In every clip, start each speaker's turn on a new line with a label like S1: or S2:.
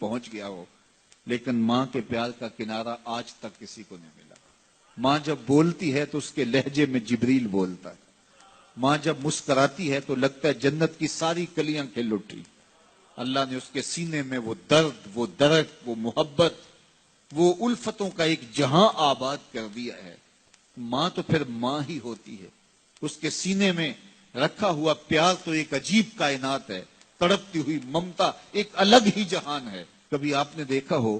S1: پہنچ گیا ہو، لیکن ماں کے پیار کا کنارہ آج تک کسی کو نہیں ملا۔ ماں جب بولتی ہے تو اس کے لہجے میں جبریل بولتا ہے۔ ماں جب مسکراتی ہے تو لگتا ہے جنت کی ساری کلیاں کھل اٹھی۔ اللہ نے اس کے سینے میں وہ درد، وہ درد، وہ محبت، وہ الفتوں کا ایک جہاں آباد کر دیا ہے۔ ماں تو پھر ماں ہی ہوتی ہے۔ اس کے سینے میں رکھا ہوا پیار تو ایک عجیب کائنات ہے، تڑپتی ہوئی ممتا ایک الگ ہی جہان ہے۔ کبھی آپ نے دیکھا ہو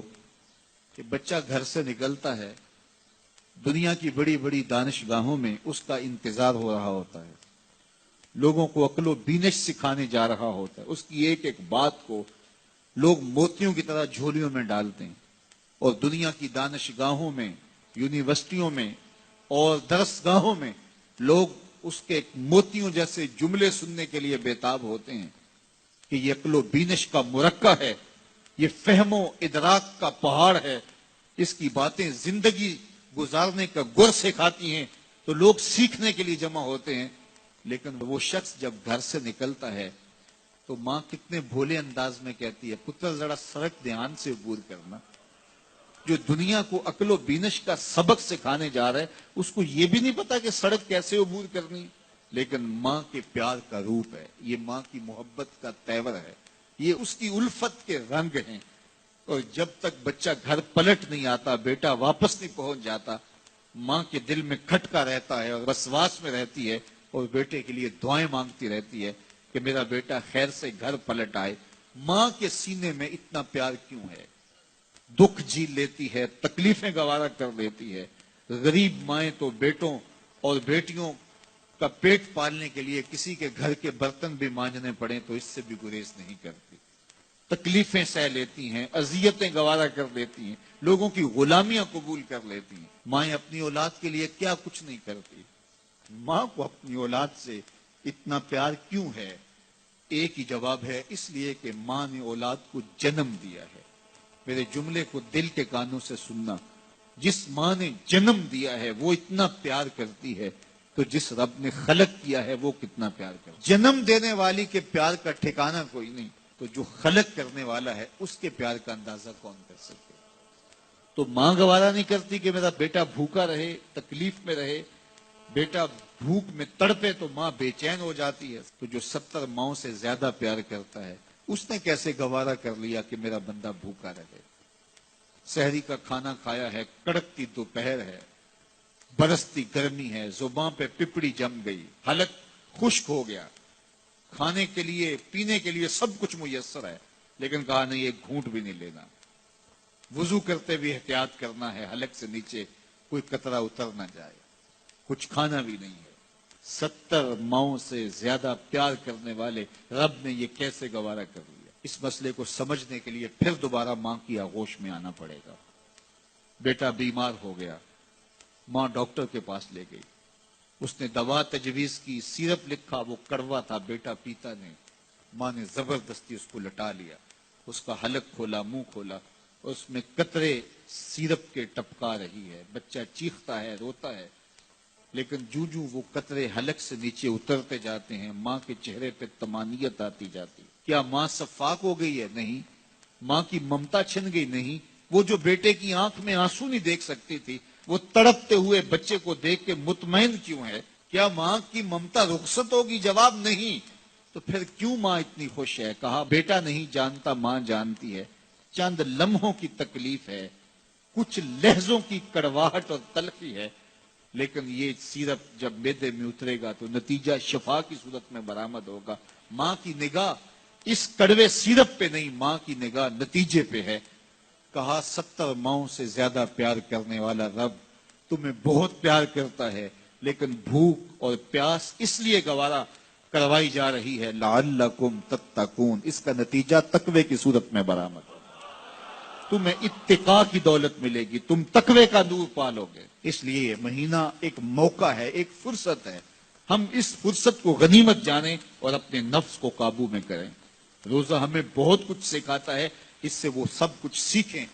S1: کہ بچہ گھر سے نکلتا ہے، دنیا کی بڑی بڑی دانشگاہوں میں اس کا انتظار ہو رہا ہوتا ہے، لوگوں کو عقل و بینش سکھانے جا رہا ہوتا ہے، اس کی ایک ایک بات کو لوگ موتیوں کی طرح جھولیوں میں ڈالتے ہیں، اور دنیا کی دانشگاہوں میں، یونیورسٹیوں میں اور درسگاہوں میں لوگ اس کے موتیوں جیسے جملے سننے کے لیے بےتاب ہوتے ہیں کہ یہ عقل و بینش کا مرکہ ہے، یہ فہم و ادراک کا پہاڑ ہے، اس کی باتیں زندگی گزارنے کا گر سکھاتی ہیں، تو لوگ سیکھنے کے لیے جمع ہوتے ہیں۔ لیکن وہ شخص جب گھر سے نکلتا ہے تو ماں کتنے بھولے انداز میں کہتی ہے، پتر ذرا سڑک دھیان سے عبور کرنا۔ جو دنیا کو عقل و بینش کا سبق سکھانے جا رہا ہے، اس کو یہ بھی نہیں پتا کہ سڑک کیسے عبور کرنی، لیکن ماں کے پیار کا روپ ہے، یہ ماں کی محبت کا تیور ہے، یہ اس کی الفت کے رنگ ہیں۔ اور جب تک بچہ گھر پلٹ نہیں آتا، بیٹا واپس نہیں پہنچ جاتا، ماں کے دل میں کھٹکا رہتا ہے اور وسواس میں رہتی ہے، اور بیٹے کے لیے دعائیں مانگتی رہتی ہے کہ میرا بیٹا خیر سے گھر پلٹ آئے۔ ماں کے سینے میں اتنا پیار کیوں ہے؟ دکھ جھیل لیتی ہے، تکلیفیں گوارا کر لیتی ہے۔ غریب مائیں تو بیٹوں اور بیٹیوں کا پیٹ پالنے کے لیے کسی کے گھر کے برتن بھی مانجنے پڑیں تو اس سے بھی گریز نہیں کرتی، تکلیفیں سہ لیتی ہیں، اذیتیں گوارا کر لیتی ہیں، لوگوں کی غلامیاں قبول کر لیتی ہیں۔ مائیں اپنی اولاد کے لیے کیا کچھ نہیں کرتی۔ ماں کو اپنی اولاد سے اتنا پیار کیوں ہے؟ ایک ہی جواب ہے، اس لیے کہ ماں نے اولاد کو جنم دیا ہے۔ میرے جملے کو دل کے کانوں سے سننا، جس ماں نے جنم دیا ہے وہ اتنا پیار کرتی ہے، تو جس رب نے خلق کیا ہے وہ کتنا پیار کرتا ہے۔ جنم دینے والی کے پیار کا ٹھکانہ کوئی نہیں، تو جو خلق کرنے والا ہے اس کے پیار کا اندازہ کون کر سکتے؟ تو ماں گوارا نہیں کرتی کہ میرا بیٹا بھوکا رہے، تکلیف میں رہے، بیٹا بھوک میں تڑپے تو ماں بے چین ہو جاتی ہے۔ تو جو 70 ماؤں سے زیادہ پیار کرتا ہے، اس نے کیسے گوارا کر لیا کہ میرا بندہ بھوکا رہے؟ سحری کا کھانا کھایا ہے، کڑکتی دوپہر ہے، برستی گرمی ہے، زباں پہ پپڑی جم گئی، حلق خشک ہو گیا، کھانے کے لیے پینے کے لیے سب کچھ میسر ہے، لیکن کہا نہیں ایک گھونٹ بھی نہیں لینا، وضو کرتے بھی احتیاط کرنا ہے، حلق سے نیچے کوئی قطرہ اتر نہ جائے، کچھ کھانا بھی نہیں ہے۔ 70 ماؤں سے زیادہ پیار کرنے والے رب نے یہ کیسے گوارا کر لیا؟ اس مسئلے کو سمجھنے کے لیے پھر دوبارہ ماں کی آغوش میں آنا پڑے گا۔ بیٹا بیمار ہو گیا، ماں ڈاکٹر کے پاس لے گئی، اس نے دوا تجویز کی، سیرپ لکھا، وہ کڑوا تھا، بیٹا پیتا نہیں، ماں نے زبردستی اس کو لٹا لیا، اس کا حلق کھولا، منہ کھولا، اس میں قطرے سیرپ کے ٹپکا رہی ہے، بچہ چیختا ہے، روتا ہے، لیکن جو وہ قطرے حلق سے نیچے اترتے جاتے ہیں، ماں کے چہرے پہ طمانینت آتی جاتی۔ کیا ماں صفاق ہو گئی ہے؟ نہیں۔ ماں کی ممتا چھن گئی؟ نہیں۔ وہ جو بیٹے کی آنکھ میں آنسو نہیں دیکھ سکتی تھی، وہ تڑپتے ہوئے بچے کو دیکھ کے مطمئن کیوں ہے؟ کیا ماں کی ممتا رخصت ہوگی؟ جواب نہیں۔ تو پھر کیوں ماں اتنی خوش ہے؟ کہا بیٹا نہیں جانتا، ماں جانتی ہے، چند لمحوں کی تکلیف ہے، کچھ لہجوں کی کڑواہٹ اور تلخی ہے، لیکن یہ سیرپ جب معدے میں اترے گا تو نتیجہ شفا کی صورت میں برآمد ہوگا۔ ماں کی نگاہ اس کڑوے سیرپ پہ نہیں، ماں کی نگاہ نتیجے پہ ہے۔ کہا 70 ماؤں سے زیادہ پیار کرنے والا رب تمہیں بہت پیار کرتا ہے، لیکن بھوک اور پیاس اس لیے گوارا کروائی جا رہی ہے لعلکم تتقون، اس کا نتیجہ تقوی کی صورت میں برآمد ہوگا۔ تمہیں اتقاء کی دولت ملے گی، تم تقوی کا نور پالو گے۔ اس لیے یہ مہینہ ایک موقع ہے، ایک فرصت ہے، ہم اس فرصت کو غنیمت جانیں اور اپنے نفس کو قابو میں کریں۔ روزہ ہمیں بہت کچھ سکھاتا ہے، اس سے وہ سب کچھ سیکھیں۔